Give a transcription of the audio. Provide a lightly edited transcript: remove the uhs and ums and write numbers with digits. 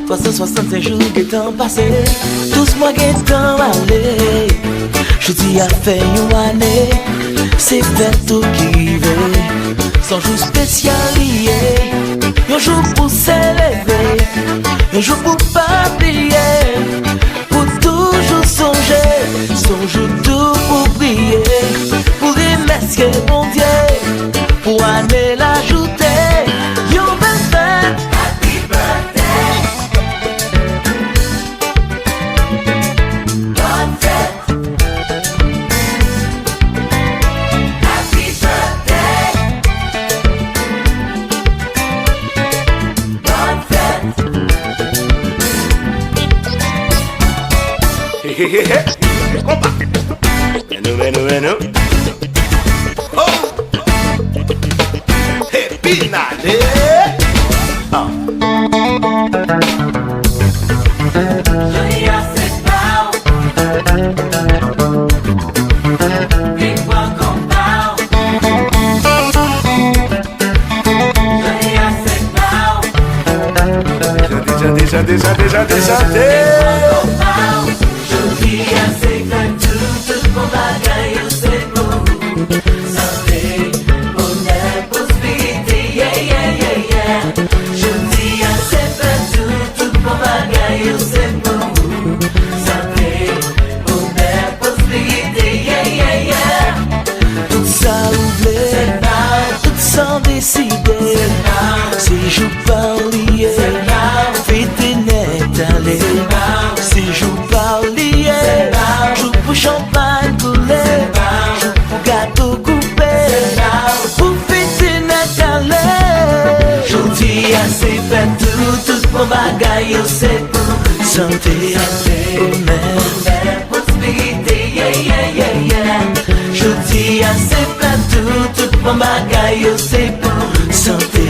365 jours que temps passé, tous mois que temps allé. Je dis à faire une année, c'est fait tout qui veut. Sans jour spécial lié, un jour pour s'élever, un jour pour pas oublier, pour toujours songer, son jour tout pour briller, pour remercier mon Dieu, pour année l'ajouter, yo belle fête. Happy birthday, bonne fête. Happy birthday, bonne fête. Hé hé hé, compa. Menu. Oh, hey, Pinale. Chantez. Si je parlais, fête n'est allé. Si je parlais, je pour champagne couler, je pour gâteau coupé, pour fête n'est allé. Je dis assez fait tout pour bagaille, c'est pour santé, bonheur, prospérité, yeah. Je dis assez fait tout pour bagaille, c'est pour santé.